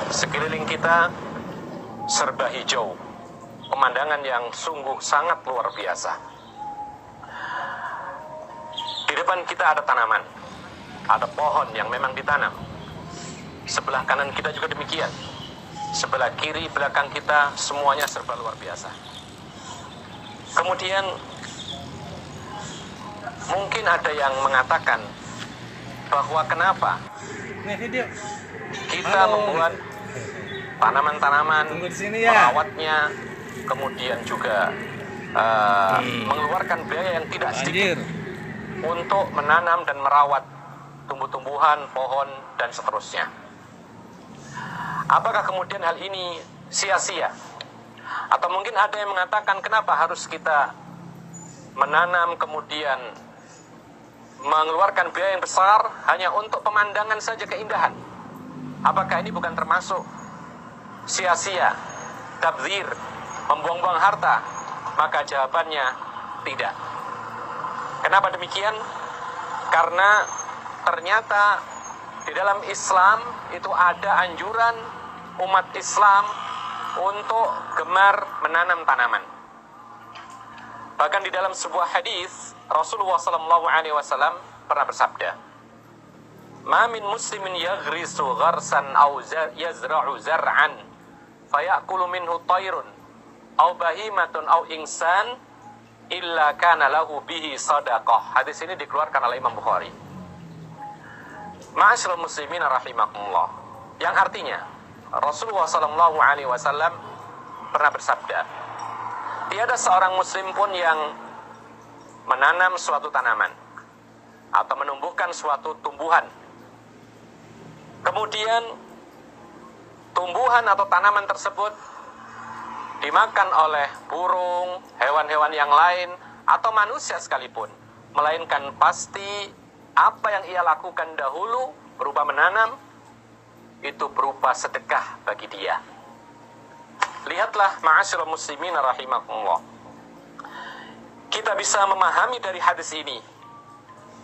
Sekeliling kita serba hijau, pemandangan yang sungguh sangat luar biasa. Di depan kita ada tanaman, ada pohon yang memang ditanam. Sebelah kanan kita juga demikian. Sebelah kiri, belakang kita, semuanya serba luar biasa. Kemudian mungkin ada yang mengatakan bahwa kenapa kita membuat tanaman-tanaman, merawatnya, kemudian juga mengeluarkan biaya yang tidak sedikit untuk menanam dan merawat tumbuh-tumbuhan, pohon, dan seterusnya. Apakah kemudian hal ini sia-sia? Atau mungkin ada yang mengatakan kenapa harus kita menanam kemudian mengeluarkan biaya yang besar hanya untuk pemandangan saja, keindahan? Apakah ini bukan termasuk sia-sia, tabdzir, membuang-buang harta? Maka jawabannya tidak. Kenapa demikian? Karena ternyata di dalam Islam itu ada anjuran umat Islam untuk gemar menanam tanaman. Bahkan di dalam sebuah hadis Rasulullah SAW pernah bersabda, "Ma min muslimin yaghrisu gharsan aw yazra'u zar'an fayakulu minhu tayrun aw bahimatun aw insan illa kana lahu bihi sadaqah." Hadis ini dikeluarkan oleh Imam Bukhari. Ma'asyiral muslimin rahimakumullah. Yang artinya Rasulullah SAW pernah bersabda, tiada seorang muslim pun yang menanam suatu tanaman atau menumbuhkan suatu tumbuhan, kemudian tumbuhan atau tanaman tersebut dimakan oleh burung, hewan-hewan yang lain, atau manusia sekalipun, melainkan pasti apa yang ia lakukan dahulu berupa menanam, itu berupa sedekah bagi dia. Lihatlah ma'asyiral muslimin rahimakumullah. Kita bisa memahami dari hadis ini,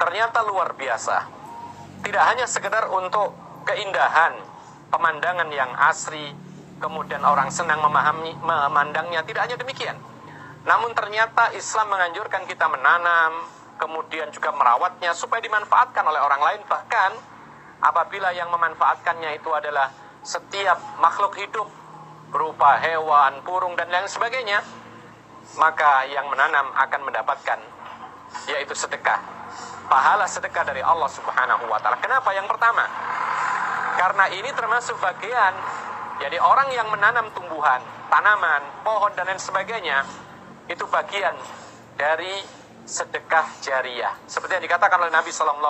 ternyata luar biasa. Tidak hanya sekedar untuk keindahan, pemandangan yang asri, kemudian orang senang memandangnya, tidak hanya demikian. Namun ternyata Islam menganjurkan kita menanam, kemudian juga merawatnya supaya dimanfaatkan oleh orang lain. Bahkan apabila yang memanfaatkannya itu adalah setiap makhluk hidup berupa hewan, burung, dan lain sebagainya, maka yang menanam akan mendapatkan yaitu sedekah, pahala sedekah dari Allah Subhanahu wa ta'ala. Kenapa yang pertama? Karena ini termasuk bagian, jadi orang yang menanam tumbuhan, tanaman, pohon, dan lain sebagainya, itu bagian dari sedekah jariyah. Seperti yang dikatakan oleh Nabi SAW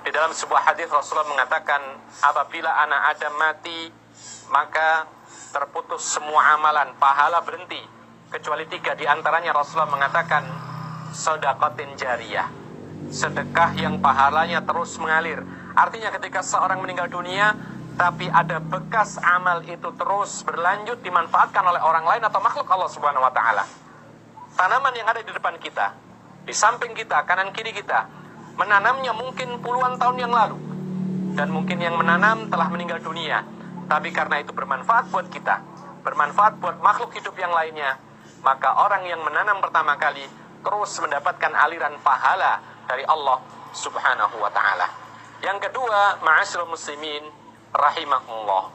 di dalam sebuah hadis, Rasulullah mengatakan, apabila anak Adam mati, maka terputus semua amalan, pahala berhenti, kecuali 3 di antaranya. Rasulullah mengatakan sedekatin jariyah, sedekah yang pahalanya terus mengalir. Artinya ketika seorang meninggal dunia tapi ada bekas amal itu terus berlanjut, dimanfaatkan oleh orang lain atau makhluk Allah Subhanahu wa ta'ala. Tanaman yang ada di depan kita, di samping kita, kanan kiri kita, menanamnya mungkin puluhan tahun yang lalu, dan mungkin yang menanam telah meninggal dunia, tapi karena itu bermanfaat buat kita, bermanfaat buat makhluk hidup yang lainnya, maka orang yang menanam pertama kali terus mendapatkan aliran pahala dari Allah Subhanahu wa ta'ala. Yang kedua, ma'asyiral muslimin rahimakumullah,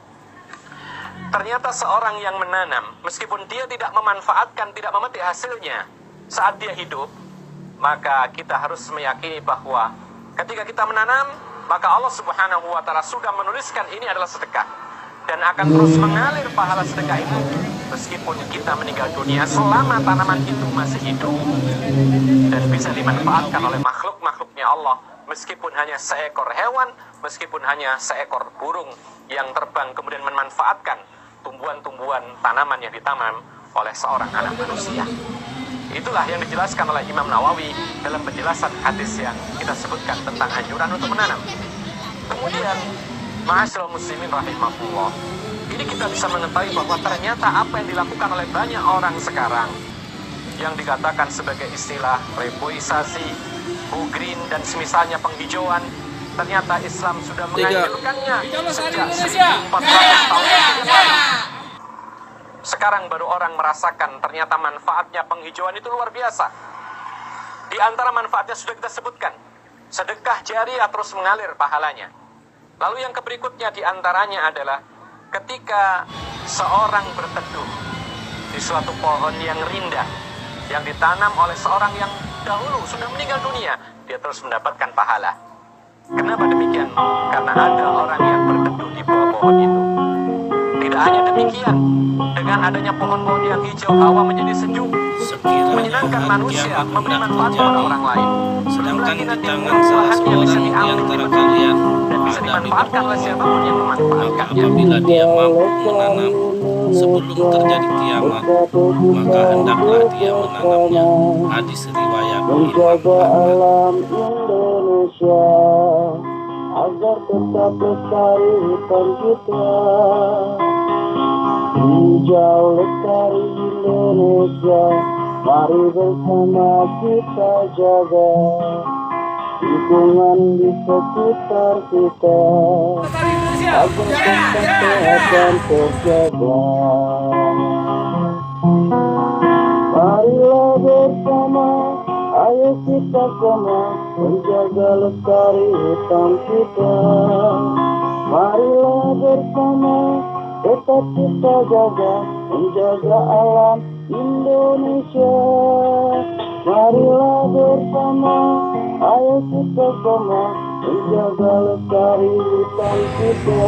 ternyata seorang yang menanam, meskipun dia tidak memanfaatkan, tidak memetik hasilnya saat dia hidup, maka kita harus meyakini bahwa ketika kita menanam, maka Allah Subhanahu wa ta'ala sudah menuliskan ini adalah sedekah, dan akan terus mengalir pahala sedekah itu meskipun kita meninggal dunia, selama tanaman itu masih hidup dan bisa dimanfaatkan oleh makhluk-makhluknya Allah, meskipun hanya seekor hewan, meskipun hanya seekor burung yang terbang kemudian memanfaatkan tumbuhan-tumbuhan, tanaman yang ditanam oleh seorang anak manusia. Itulah yang dijelaskan oleh Imam Nawawi dalam penjelasan hadis yang kita sebutkan tentang anjuran untuk menanam. Kemudian, ma'asyiral muslimin rahimahullah, ini kita bisa mengetahui bahwa ternyata apa yang dilakukan oleh banyak orang sekarang, yang dikatakan sebagai istilah reboisasi, green, dan semisalnya penghijauan, Ternyata Islam sudah menganjurkannya sejak 1400 tahun yang lalu. Sekarang baru orang merasakan ternyata manfaatnya penghijauan itu luar biasa. Di antara manfaatnya sudah kita sebutkan, sedekah jariah terus mengalir pahalanya. Lalu yang berikutnya di antaranya adalah ketika seorang berteduh di suatu pohon yang rindang yang ditanam oleh seorang yang dahulu sudah meninggal dunia, dia terus mendapatkan pahala. Kenapa demikian? Karena ada orang yang berteduh di bawah pohon itu. Tidak hanya demikian, dengan adanya pohon-pohon yang hijau, hawa menjadi sejuk, menyenangkan manusia, memberi manfaat kepada orang lain. Sedangkan di tangan salah seorang di antara kalian dan bisa dimanfaatkan oleh siapapun yang maka memanfaatkannya. apabila dia mampu menanam sebelum terjadi kiamat, maka hendaklah dia menanamnya. Hadis riwayat Imam Ahmad. Indonesia agar tetap lestari hutan kita, hijau lestari Indonesia, mari bersama kita jaga lingkungan di sekitar kita agar tetap sehat dan terjaga. Marilah bersama, ayo kita semua menjaga lestari hutan kita. Marilah bersama, tetap kita jaga, menjaga alam Indonesia. Marilah bersama, ayo kita semua menjaga lestari hutan kita.